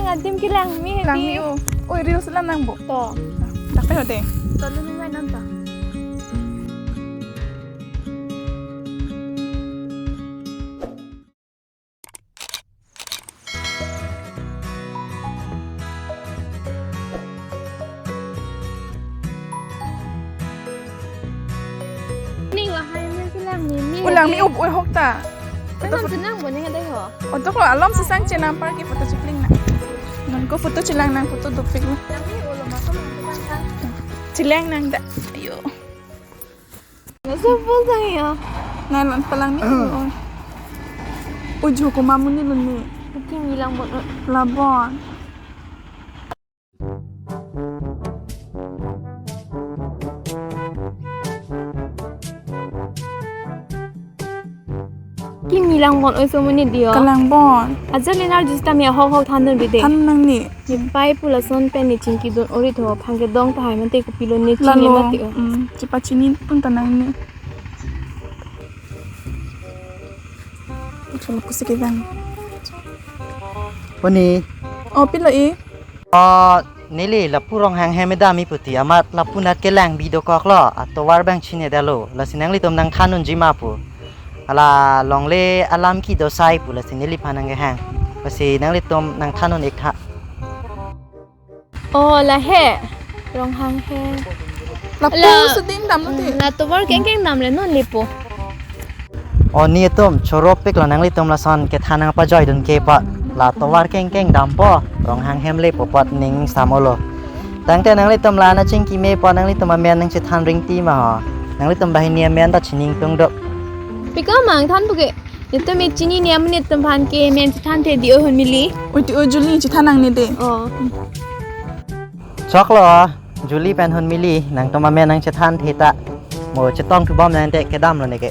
ngadim kilang mi lang mi o oi rio sila nang bo to tak pe hote to lu ngai nan ta ning wa hai mi kilang mi ulang mi up oi hokta Kan senang boleh ada ho. untuk lo alam sesang cenam parki foto cipling na nan ko foto cilang nang foto dupik na Tapi ulo masuk kan. cilang nang da ayo Nasa po saya. nan palang mi oi uju ko mamun ni lun ni Mungkin bilang buat labon Kim bilang buat oi semua ni dia. kalang bon Ajar lenar justa mi hok thander bide. tan nang ni Ni pai pula son pen ni cingki don ori tho phangke dong ta hai man te ko pilon ni cing lalu mati o. cepat cini pun tanang ni Cuma aku sikit bang. วันนี้ Oh pila i. นี่เลยลับผู้รองหางแฮไม่ได้มีปุติอามาลับผู้นัดเกลังบีดกอกล้ออัตวาร์แบงชินเนเดโลแล้วสินังลิตมนังทานุนจิมาปูala long le alam ki dosai pu la sin li phanang ge hang pasi nang li tom nang thanon ek tha Oh lah he. Rong hang he. Lapu seding dam tu. La to war keng keng nam le non lipo. oni tom chorok pek la nang li tom la son ke thanang pa joy dun ke pa la to war keng keng dam po rong hang hem le po pot ning samolo tang te nang li tom la na ching ki me po nang li tom men nang che than ring ti ma ha nang li tom ba hinia men ta chining tong do Pika mang than buke. Itu mek cini ni amun itu pan ke men than te di ohun mili. Oi ti ojuli ci thanang ni de. Oh. chok lo juli pen hun mili nang tom men nang che than the ta mo che tong tu bom nang te ke dam lo ne ke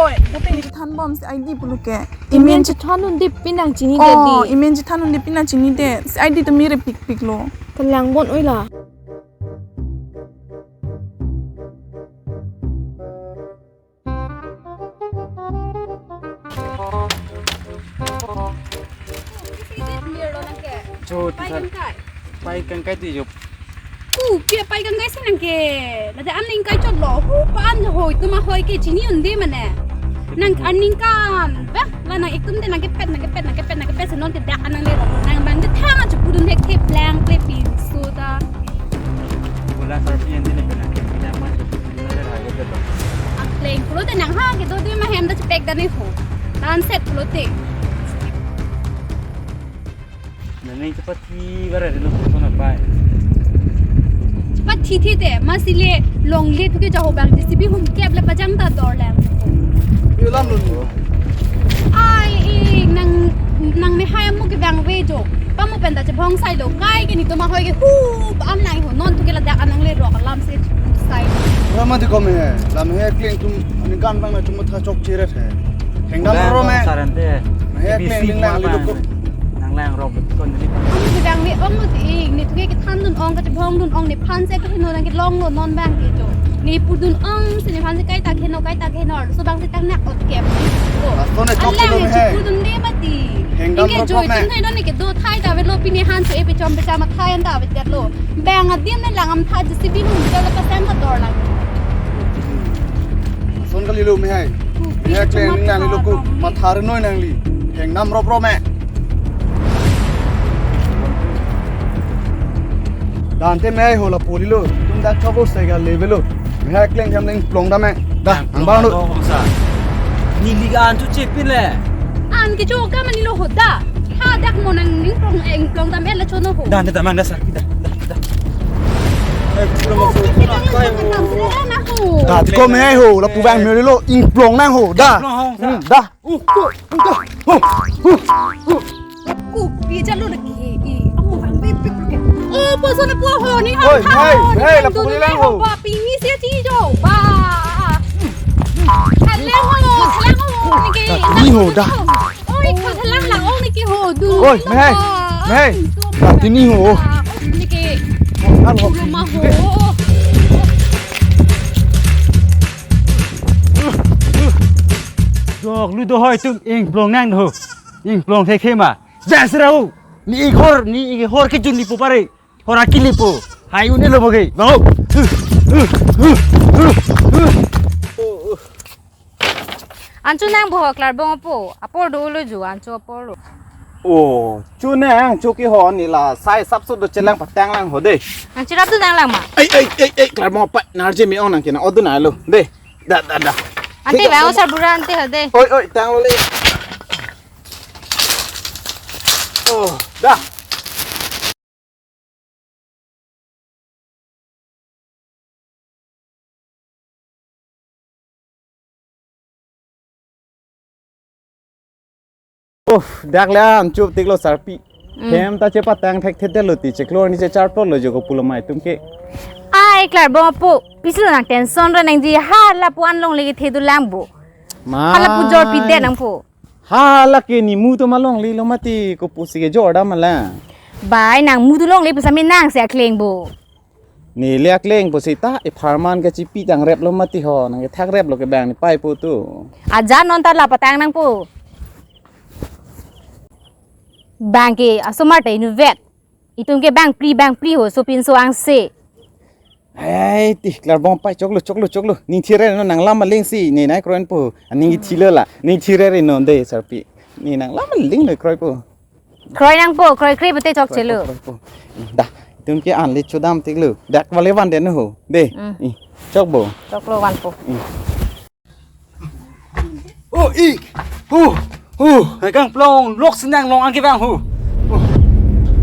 Oi, tapi ni than bom si ID pulu ke. Imen ci than nun dip pinang cini jadi. Oh, imen ci thanun di pina cini de. Si ID tu mirip pik lo. Kelang bon oi lah. Cho pai kan kai ti jup Pia pai kan guys nang ke la an ning kai chot lo hu pa an hoi tu ma hoi ke chini undi mane nang an ning kan ba la nang ikum de nang ke pet non ke dak anang le nang bang de thang chu pudun de ke plang ke pin so da bola sar pian ni ne ke na ma la ha ge to a playing pro de nang ha ke do de ma hem da pek da ni ho dan set pro te na nei cepat ti bare no ko na pai pat thi de ma sile long le thu ke ja ho bang de sibi hum ke le pajang da dor lang yo lam lu ai nang me hai mu ke bang we jo pa mu pen da che bong sai lo kai ke ni to ma hoi ke hu pa am nai ho non tu ke la da anang le ro ka lam se sai Rama di kome hai, lam hai kling tum anikan bang na tum tha chok chiret hai. Hengdam ro me. saran te Hai kling ling lang li duk. nang lang rob kon ni am ke bang we om mu ti ni tu ke than dun ong ka che bong dun ong ni phan se ka no nang ke long no non bang ke jo ni pu dun ong se ni phan se kai ta ke no so bang se tak nak ot ke To ne chok Allah lo ne me hai. pu dun de ba ti Hengdam ke ro jo me. tin thai don ni ke do thai da we lo pi ni han so e pe chom pe cha ma thai an da we te lo bang a din ne lang am tha je si bi nu ke la pa sam ka dor lang Son kali lo me hai. Hai kling ling lang li duk ma thar noi nang li. Hengdam ro me. Dante me hai ho la poli lo. Tum dak chabo sai ga level lo. Me hai kling ham ling plong da me. Da, ang bang lo. ni ligaan tu chepin le an ke jo ka mani lo hoda ha dak mo nang ning plong dam el chono ho dan ta mang dasar kita na ho Da ti ko me hai ho la pu bang me lo ing plong nang ho. Da. Da. ku pi ja lo de ki i amo bang be pik ke o po so na po ho ni ha Oi, ha hey, la pu ni lang ho. ba pi ni se ti jo ba thằng lang ho ni ke Ni ho da. oi ka thlang lang ong ni ki ho du Oi, me hai. Me hai. Da ti ni ho. ni ke Al ho. lu ma ho Do อกลูกตัวห้อยตุ้มเองปลงนั่งดูเองปลงเทเข้มาแย่สิเรานี่อีกฮอร์คิจุนลิปูปารีฮอร์อากิลิปูหายอยู่นี่เลยบ่กี่มาอันจูนั่งบ่คลาร์บงปูอปอดูเลยจูอันจูอปอดู โอ้จูแนงจูกี่หอนี่ล่ะใส่ซับสุดเจลังปัดแตงลังหัวเด้ อันจูรับตัวนั่งหลังมา เอ้ยกลายมอไปนาร์เจมีเอานังกินเอาดูไหนลูเด้ดาอันที่แววซาบุระอันที่เหรอเด้ โอ้ยแตงเลยโอ้ดาโอ้ดักแล้วจูบติ๊กโลสารปีเข็มตาเจ็บปะแตงแท็กเทเดลติเจคโลนี่จะจาร์ปโลจูกับปุลไม้ตุ้มเกไอ้คลาร์บงปูพิสูจน์นักเต้นซอนระนังจีฮาลาปวนลงเลยเทดูแลมบูฮาลาปูจอร์ปีเดนังปูฮาลาเกนี่มูตัวมาลงลีลงมาตีกูปูสิเกจอร์ดามาแล้วบายนางมูตุลงเลยภาษาเมียนนางเสียเคลงบูนี่เรียกเล่งปุสิตาไอพาร์มันก็จิปีจังเร็บลงมาตีหอนังแท็กเร็บลงกับแบงนี่ไปปูตู้อาจารย์นอนตาลาปะแตงนังปูแบงก์อาสมาร์ทอินเวทอีตุ่มเก็บแบงก์ปรีโหสุปินสว่างเซ่เฮ้ยติกลาบองไปจกลุนี่ทีเรนนังลามาเล่งสินี่นายครอนปูอันนี้ทีเลล่ะนี่ทีเรนนอนเดย์สารปีนี่นังลามาเล่งเลยครอยปูครอยนังปูครอยครีบเตะจอกเชลือดาตุ่มเก็อันลิชูดามติกลูดักวาเลวันเดนหูเดจกปูจกโลวันปูโอ้อีไอ้กังปลงลกสนังลงอันกี่บ้างหู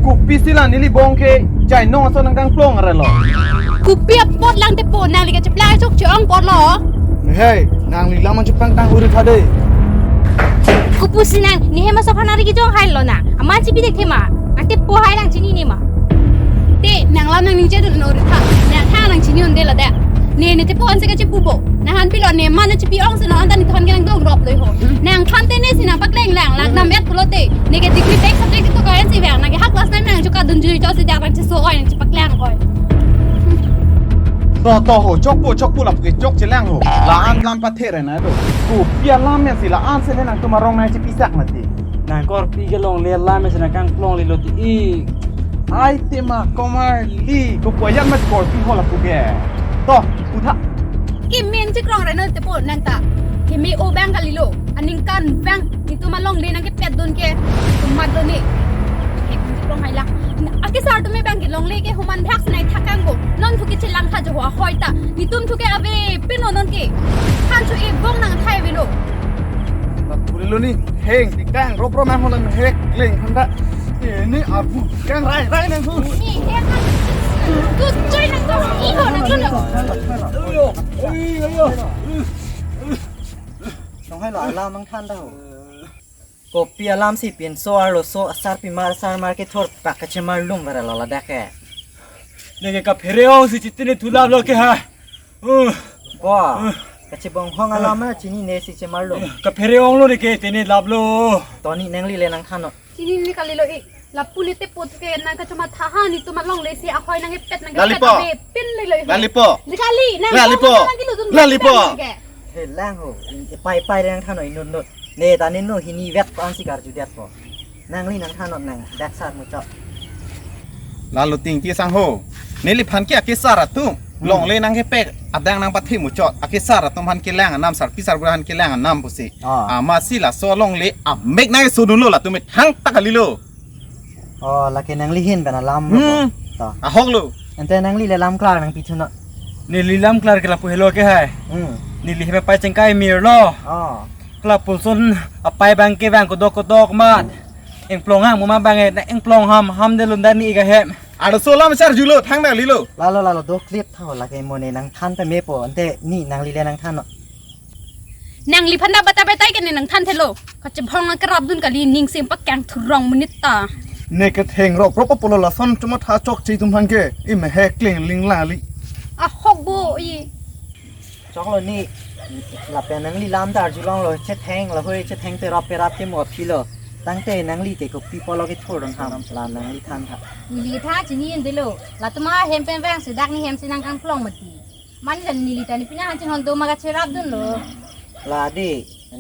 กูพิสิลานี่ลิบองเคใจน้องสนังกังปลงอะไรหรอกูเปียบปอดลังเตปูนางลิกจะปลายจกเชืองปอดหรอเฮ้ยนางลิลามันจะปังตังอุริคาเดกูพูดสินางนี่เฮมาสพานาริกิจงไฮโลนะอามันจีบีเด็กเฮมาอันเตปูไฮลังจีนี่นี่มาเดนางลานางนิจดูนอริค่ะเนี่ยถ้าลังจีนี่อุ่นเดละเดเนี่ยเตปูอันเซก็จะปูโบนางฮันพิลอนเนี่ยมันจะปีอ่องสินะอันตอนนี้ทอนกันต้องรอบเลยโหนางทันเตเนี่ยสินะปักแรงแรงลักนำเอ็ดพลเตเนี่ยก็ดีกรีเด็ก subject ตัวก็เอ็นซีแหวนนางก็ฮักคลาสนั้นนางจุกาดุนจุยจอสิจากนางจะโซ่อ้อยนางจะปักแรงอ้อยต่อโหจกปูหลับกิจกจะแรงโหลาอันลำประเทศอะไรนะดูกูเปียลามเนี่ยสิลาอันเส้นนางตัวมารองนายจะปีสักมาตีนางก็ปีกลงเลียนล่าไม่ชนะกังปลงลีโลตีอีไอเตมาคอมาลีกูป่วยยังไม่กอดปีหัวหลับกูแกต่อกูท่ากิมเมนจะกรองอะไรนั่นเตปูนังตากิมมีโอแบงกันลิโลอันนี้กันแบงนี่ตัวมาลงเลยนังแกเป็ดโดนแกตัวมาโดนนี่เก็บกรองไฮลักอากิสาร์ตัวไม่แบงกิลงเลยแกหัวมันทักสไนทักกังโกนอนทุกิชิลังข้าจะหัวคอยตานี่ตุ้มทุกแกเอาไปเป็นนอนแกท่านช่วยบ้องนางไทยไปโลกูเลยนี่เฮงติแกงรบแม่คนละเฮกเล่งพันละนี่อาบูแกงไรนั่นกูนี่เฮงกูช่วยนางตัวอีโก้นางตัวต้องให้หล่อลามังท่านเด้อกบเปียลามสิเปลี่ยนโซอาโลโซอาซาร์ปิมาร์ซาร์มาร์เก็ตทอร์ปากกระเชมาลุ่มวะละละดักแกเนี่ยกับเพรียวสิจิตเนี่ยทุลาบล็อกแกฮะก็กระเชบองห้องอารามนะจีนี่เนสิเชมาลุ่มกับเพรียวองโลนี่แกเตเนี่ยลาบโลตอนนี้นังลีเลยนังท่านเนาะจีนี่นี่กันลิโลอีลับปูนี่เตปูทุกแกนางก็จะมาท่านี่ตัวมาลงเลยสิอาคอยนางเป็ดนางเป็ดเอาไปปิ้นเลยลาลิโปลิกาลีนางลาลิโปเห็นล่างโหไปเลยนังท่านหน่อยนุ่นเนตานี่โนฮินีเวทอันสิการจุดเด็ดปอนางลีนังท่านนางดักซาร์มุจลาลุติงที่สังโฮนี่ลิพันเกียกิสาระตุ้งลงเลยนังเฮเป็กอัดดังนังปัทธิมุจอดอากิสาระตุ้มพันเกล้งน้ำสารพิสารบุรันเกล้งน้ำปุสิมาสิละโซลงเลยเมกนายสูดุนโลละตุ้มทั้งตะกะลิโลอ๋อลักนังลีเห็นเป็นลำต่อฮอกโลอันแต่นังลีเลยลำกลางนังพิชุนะนี่ลีลำกลางกันละปุเฮโลแกให้นี่ลีไปจังไกมีร์ล้อกลับปุ่นซนไปแบงเกแบงกดกมาเอ็งปลงห้างมุมาแบงเอ็งปลงห้ำเดลุนได้นี่อีกแฮมอาดโซลามชาร์จูโลทั้งนั้นลิโลลาดูคลิปเท่าลักโมเนนังท่านไปเมปอันแต่นี่นังลีเลยนังท่านเนาะนางลีพันดาบัตาไปไต้กันในนังท่านเทโลก็จะพ้องกระรับดุนกับลีนิงเสียงปักแกงทุรองมุนิตาเนกเทงรบปปโลละซันจุมาท้าจอกจีตุมพันเกอิมเฮกลิงลิงลาลีฮอกโบอีจอกเลยนี่หลับเป็นนังลีลามดาร์จูลองเลยเช็ดแทงเราเฮ้ยเช็ดแทงเตะรับไปรับเตะหมดพี่เลยตั้งแต่นังลีเตะกับพี่พอเราไปโทษดังทำลานนังลีทันครับลีท่าจีนี่ยันเดโลลาตมาเฮมเป็นแวงสุดักนี่เฮมสินังกังพลองมาตีมันจะนีลีตานี่พี่น้าหันจะนอนดูมากระเชรับดุนเลยลาดี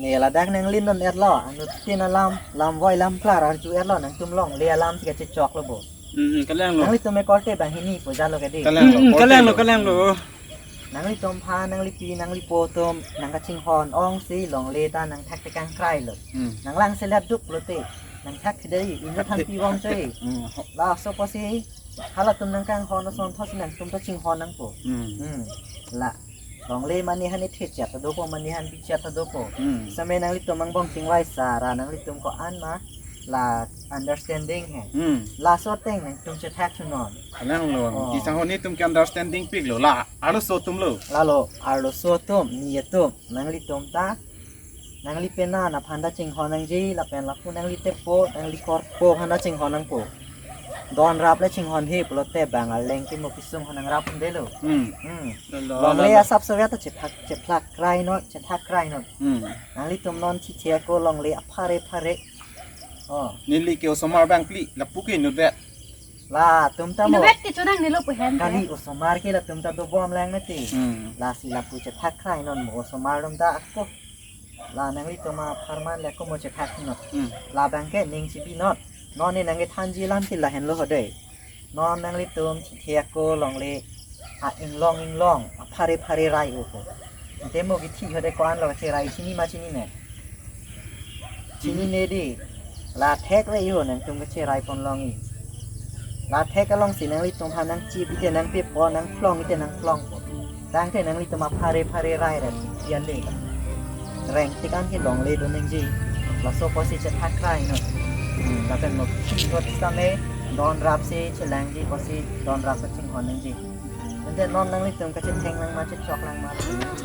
นี่ละดักนังลิ้นนั่นเอ็ดล้ออันนู้นที่นั่นลำไว้ลำพลาดจูเอ็ดล้อนังตุ้มล่องเลียลำสิกะจะจอกระบบ กันแรงหรอ นังลิ้นตุ้มไม่กอดเตะแบบนี้ปุ๊จานโลกะดี กันแรงหรอ กันแรงหรอกันแรงหรอ นังลิ้นตุ้มพานังลิ้นปีนังลิ้นโปตุ้มนังกะชิงฮอนอ่องซีหลงเลตานังแท็กตะกังใครเลยนังลังเสลัดดุกโลเตนังแท็กคือได้อินจะทันปีวองเจลาโซปอซีฮัลโหลตุ้มนังกังฮอนนสอนทอสนังตุ้มตะชิงฮอนนังปุ๊ละลองเลมันนี่ฮันนี่เทจัตตะโดโปมันนี่ฮันพิจัตตะโดโปสมัยนังลิตุมังบองจิงไว้สารานังลิตุมก็อ่านมาลา understanding แฮลาโซเต็งนังตุมจะแท็กชนอน กันแรงหรอที่สังหนี่ตุ้มกัน understanding ปิกหรอละอารุโซตุ้มเลย ลาโลอาร์โลโซตุมนี่ตุมนังลิตุมตานังลิเป็นนานับพันดาจิงฮอนังจีละเป็นละคูนังลิเตโปนังลิคอร์โปพันดาจิงฮอนังโปดอนรับและชิงฮอนเฮปโลเตบังอัลเลงที่มุกิซุงฮอนังรับพุ่นเดลูลองเลยอาซับเสวียตจะพลักไกรโนจะทักไกรโนนังลิตุมนอนที่เทียโกลองเลยพาเรอ๋อ นี่ลิเกียวสมาร์แบงค์ปลีละปุกินุดเวท ลาตุมตาโม Inu bet ti chunang ni lo po hen. kali osomar ke la tuम ta do bom lang mati la si la pu che thak khai non mo osomar dom ta ko la nang li toma pharman le ko mo che thak no la bang ke ning si bi not non ni nang ke than ji lam ti la hen lo ho dei non nang li tum thi thia ko long le a ing long a phare rai o ko te mo ki thi ho de kwan lo che rai chini ma chini ne di la thek le yo nang tum ke che rai pon long iลาเทกก็ลองสีนังลิตรงพานังจีบที่นังเปียปอนังคลองที่นังคลองดังที่นังลิตมาพาเรไรแรงเยียนเลยแรงที่การที่หลงเลยโดนนังจีเราโซพอสิจะทักใครเนาะเราเป็นหมดที่รถสามเณรดอนรับสิเฉลงจีพอสิดอนรับก็ชิงหอนนังจีนั่นแต่นอนนังลิตรงก็จะแทงนังมาจะจอกนังมา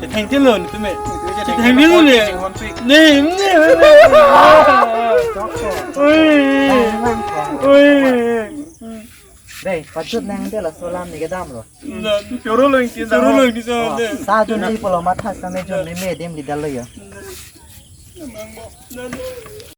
จะแทงที่หล่นใช่ไหมจะแทงที่หล่นเลยนี่จอกโซ่ อุ้ย นังของ อุ้ย เด้ปัจจุบันเดี๋ยวเราโซลามนี่ก็ดำหรอ Choro lang di sa. Sa jun ni polo mathas kami jun ni me dem lidal lo yo